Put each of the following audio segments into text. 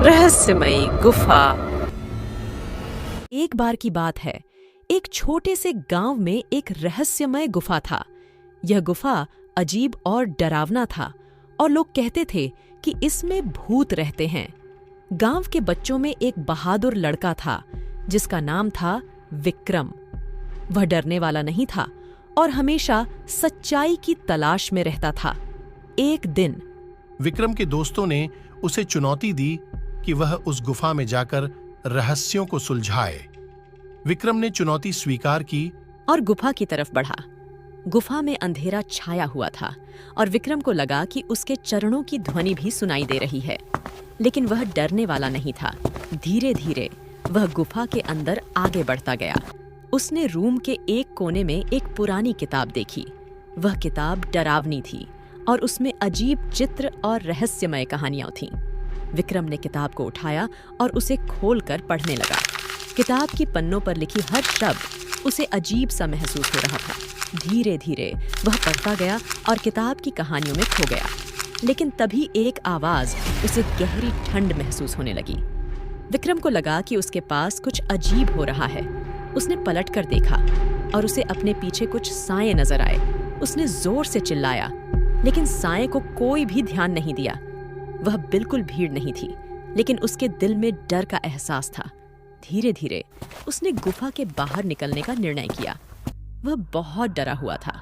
रहस्यमयी गुफा। एक बार की बात है, एक छोटे से गांव में एक रहस्यमय गुफा था। यह गुफा अजीब और डरावना था और लोग कहते थे कि इसमें भूत रहते हैं। गांव के बच्चों में एक बहादुर लड़का था जिसका नाम था विक्रम। वह डरने वाला नहीं था और हमेशा सच्चाई की तलाश में रहता था। एक दिन विक्रम के दोस्तों ने उसे चुनौती दी कि वह उस गुफा में जाकर रहस्यों को सुलझाए। विक्रम ने चुनौती स्वीकार की और गुफा की तरफ बढ़ा। गुफा में अंधेरा छाया हुआ था और विक्रम को लगा कि उसके चरणों की ध्वनि भी सुनाई दे रही है, लेकिन वह डरने वाला नहीं था। धीरे धीरे वह गुफा के अंदर आगे बढ़ता गया। उसने रूम के एक कोने में एक पुरानी किताब देखी। वह किताब डरावनी थी और उसमें अजीब चित्र और रहस्यमय कहानियां थीं। विक्रम ने किताब को उठाया और उसे खोलकर पढ़ने लगा। किताब की पन्नों पर लिखी हर शब्द उसे अजीब सा महसूस हो रहा था। धीरे धीरे वह पढ़ता गया और किताब की कहानियों में खो गया। लेकिन तभी एक आवाज उसे गहरी ठंड महसूस होने लगी। विक्रम को लगा कि उसके पास कुछ अजीब हो रहा है। उसने पलटकर देखा और उसे अपने पीछे कुछ साए नजर आए। उसने जोर से चिल्लाया, लेकिन साए को कोई भी ध्यान नहीं दिया। वह बिल्कुल भीड़ नहीं थी, लेकिन उसके दिल में डर का एहसास था। धीरे धीरे उसने गुफा के बाहर निकलने का निर्णय किया। वह बहुत डरा हुआ था,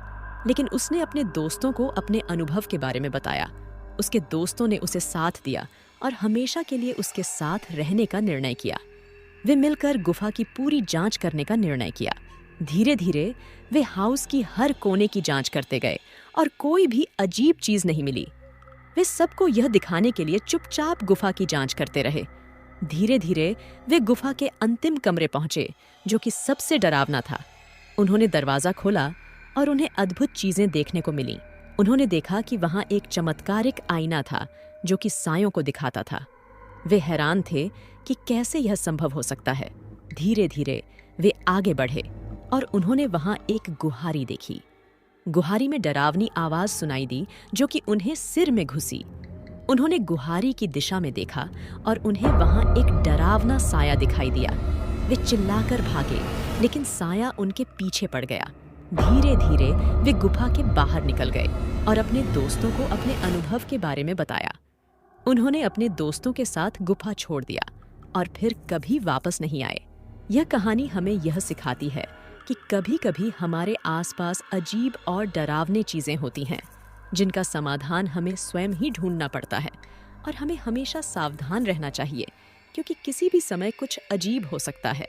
लेकिन उसने अपने दोस्तों को अपने अनुभव के बारे में बताया। उसके दोस्तों ने उसे साथ दिया और हमेशा के लिए उसके साथ रहने का निर्णय किया। वे मिलकर गुफा की पूरी जांच करने का निर्णय किया। धीरे धीरे वे हाउस की हर कोने की जांच करते गए और कोई भी अजीब चीज नहीं मिली। वे सबको यह दिखाने के लिए चुपचाप गुफा की जांच करते रहे। धीरे धीरे वे गुफा के अंतिम कमरे पहुंचे, जो कि सबसे डरावना था। उन्होंने दरवाजा खोला और उन्हें अद्भुत चीजें देखने को मिलीं। उन्होंने देखा कि वहां एक चमत्कारिक आईना था जो कि सायों को दिखाता था। वे हैरान थे कि कैसे यह संभव हो सकता है। धीरे धीरे वे आगे बढ़े और उन्होंने वहां एक गुहारी देखी। गुहारी में डरावनी आवाज सुनाई दी जो कि उन्हें सिर में घुसी। उन्होंने गुहारी की दिशा में देखा और उन्हें वहां एक डरावना साया दिखाई दिया। वे चिल्लाकर भागे, लेकिन साया उनके पीछे पड़ गया। धीरे धीरे वे गुफा के बाहर निकल गए और अपने दोस्तों को अपने अनुभव के बारे में बताया। उन्होंने अपने दोस्तों के साथ गुफा छोड़ दिया और फिर कभी वापस नहीं आए। यह कहानी हमें यह सिखाती है कि कभी-कभी हमारे आसपास अजीब और डरावनी चीजें होती हैं, जिनका समाधान हमें स्वयं ही ढूंढना पड़ता है। और हमें हमेशा सावधान रहना चाहिए, क्योंकि किसी भी समय कुछ अजीब हो सकता है।